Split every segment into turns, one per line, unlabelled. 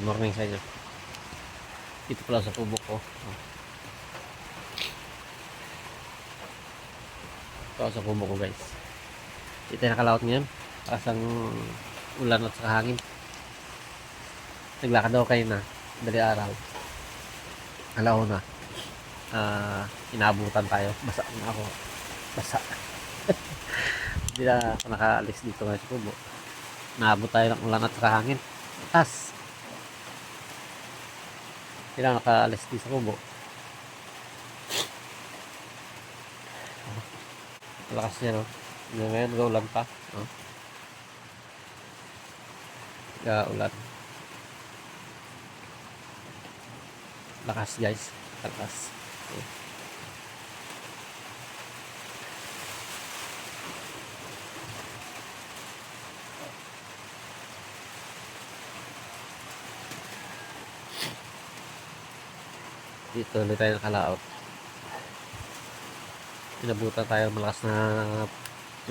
morning sa inyo. Dito pala sa kubo ko. Ito sa kubo ko guys. Ito yung nakalaot ngayon. Pasang ulan at saka hangin. Naglakad daw kayo na. Dali araw. Alauna. Inaabutan tayo. Basa na ako. Basa. Hindi na ako nakaalis dito nga sa kubo. Naabot tayo ng ulan at saka hangin. Taas. Hindi na nakaalis dito sa kubo. Lakas niya, no? Ngayon, ulan pa. No? Ulan. Lakas, guys. Lakas. Okay. Dito ulit tayo nakalaot. Inabutan tayo malakas na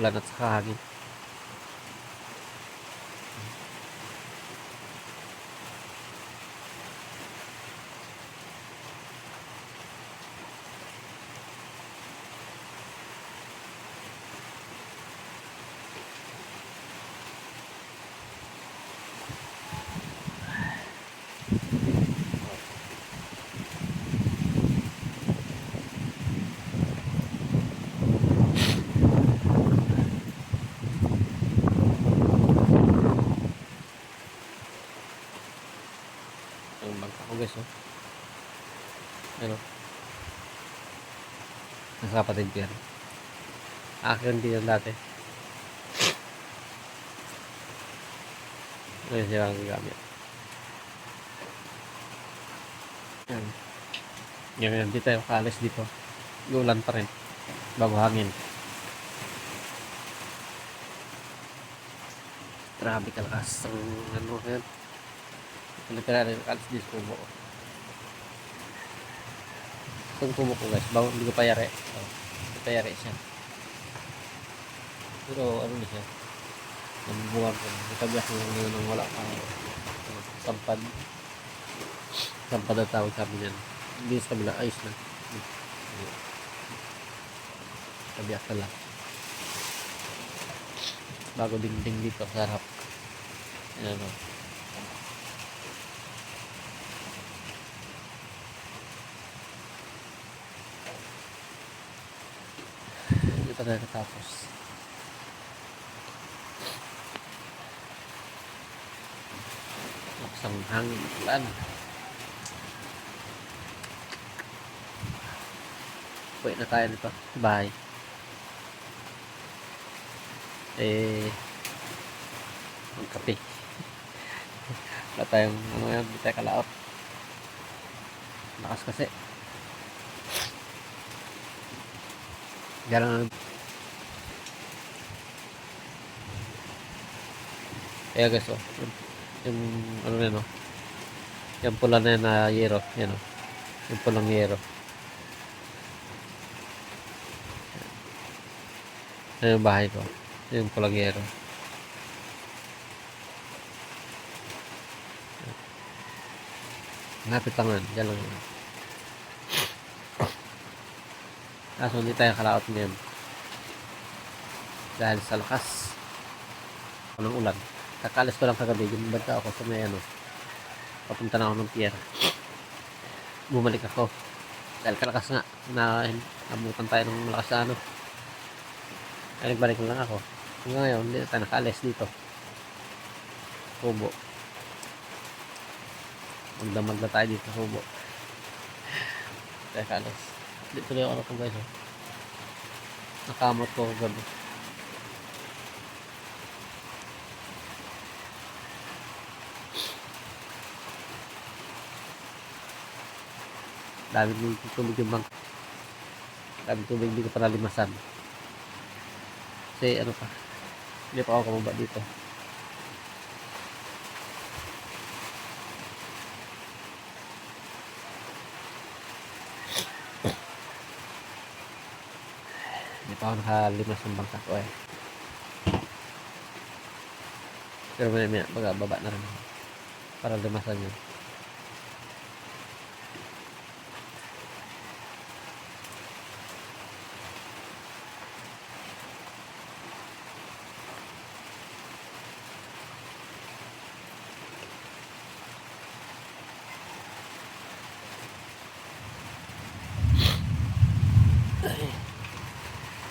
ulan at saka hangin. Ang bangka ko guys, oh. Ano? Nasa kapatid ko yan. Akin din yan dati. Ngayon sila ang gamit. Yan. Ngayon, di tayo kaalis dito. Ulan pa rin. Bago hangin. Grabe kalakas ang ano yan. Literal kaalis dito kubo. Itong kubo ko guys. Bago hindi ko pa yari. Hindi pa yari siya. Pero ano na siya. Nabubuhan ko. Nagkabiyak lang ngayon nang wala pa. Sampad. Sampad ang tawag sabi niyan. Hindi sa kabila. Ayos na. Kabiyak na lang. Bago dingding dito sa harap. Ayan o. Dito na natapos. Isang hangin ulan. Uwi na tayo nito. Bye. Magkape. Wala tayong ano yan, hindi tayo kalaot. Lakas kasi. Gano'n. Kaya guys, oh. Yung ano na, no? Yung pula na yan na yero. Yan, oh. Yung pulang yero. Yan yung bahay ko. Yung pulang yero. Ngapit lang yan. Diyan lang yan. Kaso hindi tayo kalaot ngayon. Dahil sa lakas. Walang ulan. Kakalis ko lang kagabi. Bumalik ako sa may ano. Papunta na ako ng pier. Bumalik ako. Dahil kalakas nga. Abutan tayo ng malakas na ano. Balik lang ako. Hanggang ngayon, hindi na tayo nakaalis dito. Kubo. Magdamag na tayo dito sa kubo. Tayo kaalis. Dito tuloy ako na guys. Oh. Nakamot ko gabi. Daming tubig yung bangka. Daming tubig hindi ko pa nalimasan. Kasi ano pa, hindi pa ako kumaba dito. Hindi pa ako nakalimas ng bangka ko eh. Pero maya maya, baba na rin ako. Para limasan yun.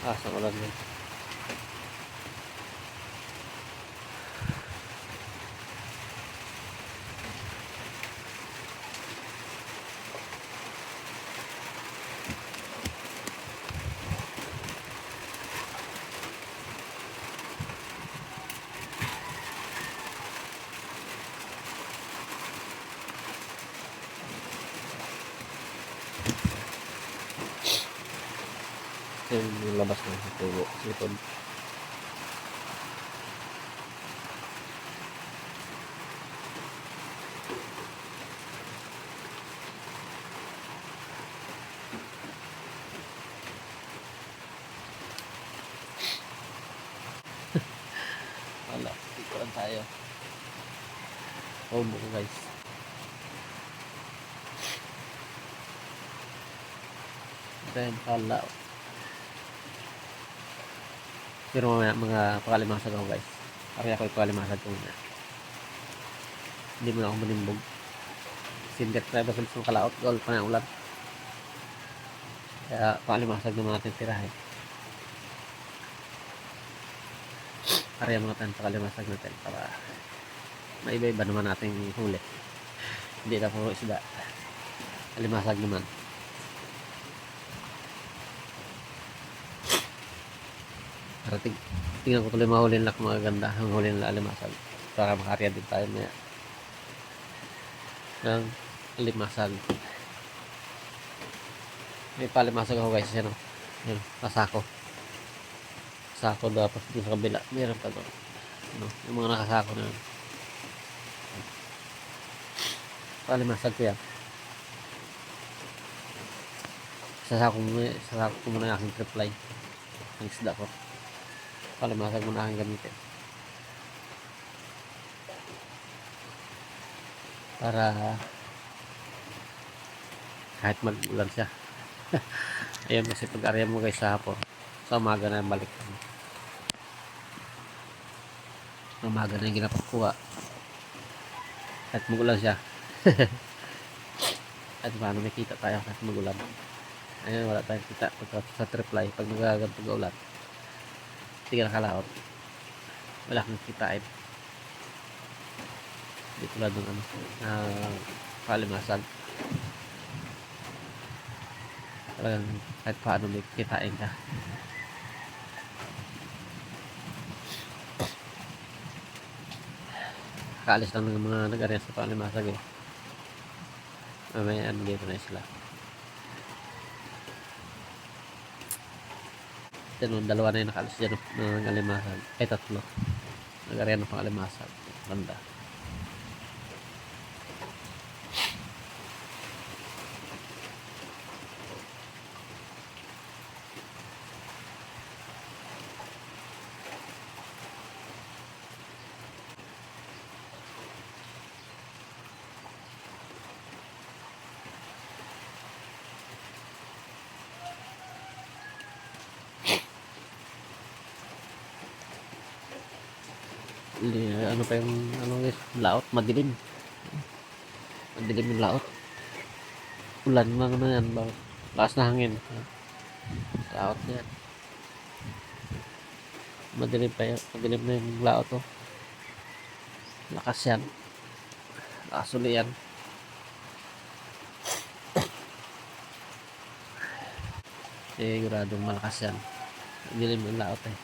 Asang ulan guys. Yung labas ng tubo sa likod. Wala, dito lang tayo. Tubo ko guys. Then pala. Pero mamaya mga pakalimasag ako guys. Kaya ako ipakalimasag ko muna. Hindi mo na ako manimbog. Sindet na ba sa kalaot. Gol pa na ulan. Kaya pakalimasag naman natin tirahin. Kaya mga tayo pakalimasag natin para maiba-iba naman nating huli. Hindi na puro isda. Alimasag naman. Para tingnan ko tuloy mahulin lang mga ganda ang hulin na alimasag para makarya din tayo maya ng alimasag. May palimasag ako guys yan o. Yan, pasako dapat dun sa kabila meron pa doon no? Yung mga nakasako na yun palimasag ko yan. Sasako ko muna yung aking triply ang isda ko. Palimasag muna aking gamitin para kahit mag-ulan siya. Ayun kasi pag-area mo guys sa hapon sa umaga na balik sa umaga na yung ginapagkuha kahit mag-ulan siya. At paano may kita tayo kahit mag-ulan. Ayun, wala tayong kita pag sa triply pag nagagantong ulan. Hindi ka nakalaot. Wala kang kitain. Hindi tulad ng palimasag. Talagang kahit paano may kitain ka. Kaalis lang ng mga nag-area sa palimasag eh. May dito na sila. Dyan, dalawa na yung nakaalis dyan ng alimasag. Ay, tatlo. Nag-area ng pang-alimasag. Banda. Ano pa yung guys, laot, madilim yung laot. Ulan lang na yan, lakas na hangin, laot na yan. Madilim na yung laot oh. Lakas yan, lakas uli yan. Siguradong malakas yan. Madilim yung laot eh.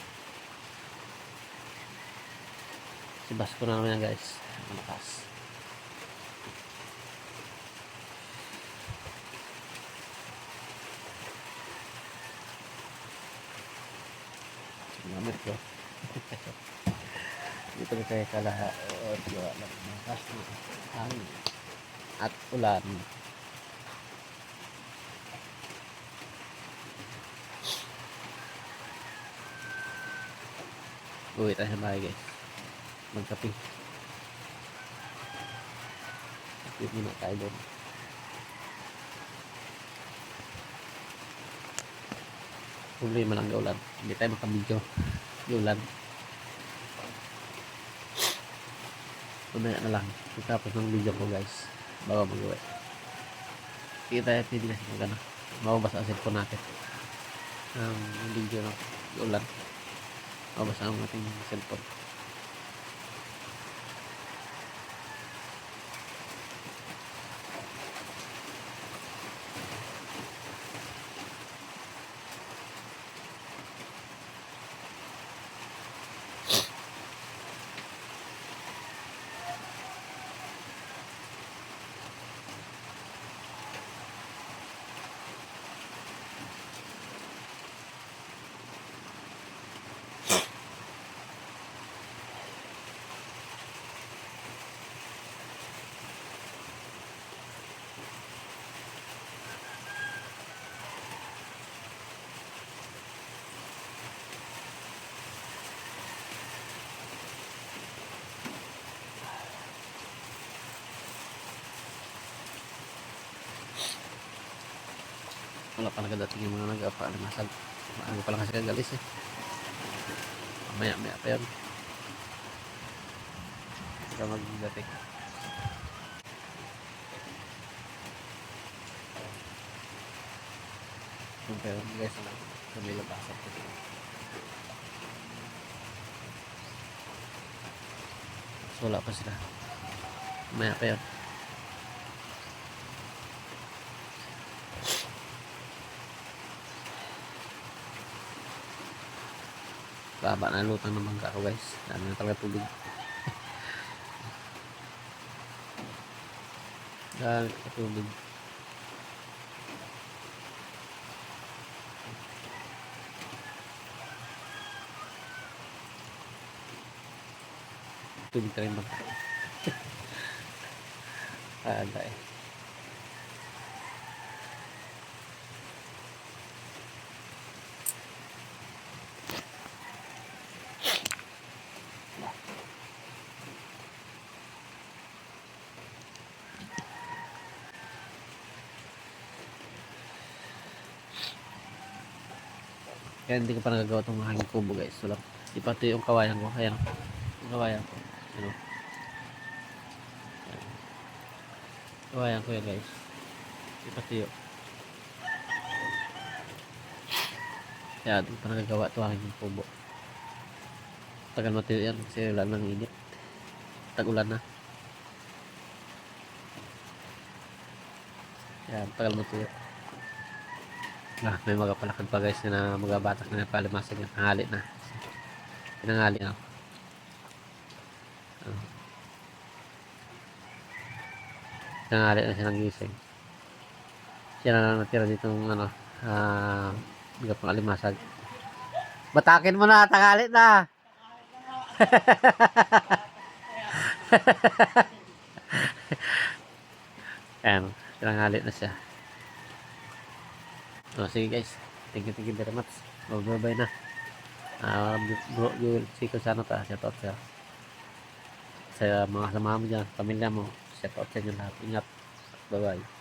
Si Basko na naman yan guys, malakas. Gamit ko. Dito na tayo kalahat. Malakas na hangin at ulan. Uwi tayo sa bahay guys. Magkape. Kape muna tayo doon. Problema lang gaulan. Hindi tayo makabidyo. Gaulan. Mamaya na lang. Tapos ng video ko guys. Bago mag-uwi. Kita tayo pwede kasi magana. Mababasa ang cellphone natin. ang video ng ulan. Mabasa ang ating cellphone. Wala pa nagadating yung mga nag-apalimasag. Maaga pa lang kasi kagalis eh. Maya pa yun. Para magdating. Pero guys, kami labasan ko. So, wala pa sila. Maya pa yun. Baba na lutang ng bangka ko guys. Dami na talaga tubig. Dami na tubig. Tubig ka rin bangka. Ada eh. Kaya hindi ko pa nagagawa itong hanging kubo guys. Wala. Di pati yung kawayan ko. Ayan. Yung kawayan ko. Ano? Kawayan ko yan guys. Di pati yun. Kaya hindi ko pa nagagawa itong hanging kubo. Tagal matiyo yan kasi wala nang init. Tag-ulan na. Yan, tagal matiyo. May mga palakad pa guys na mga batak na palimasag yung tanghali na. Pinanghali na. Tanghali na siya nagising. Siya na lang natira dito ng ano, mga pang alimasag. Batakin mo na, tanghali na! Ayan, tanghali na siya. Sige guys, thank you very much. Bye na. Bro, you see ko sa ano ta, shout out sa mga kasama mo dyan, pamilya mo, shout out sa inyo lahat. Ingat, bye bye.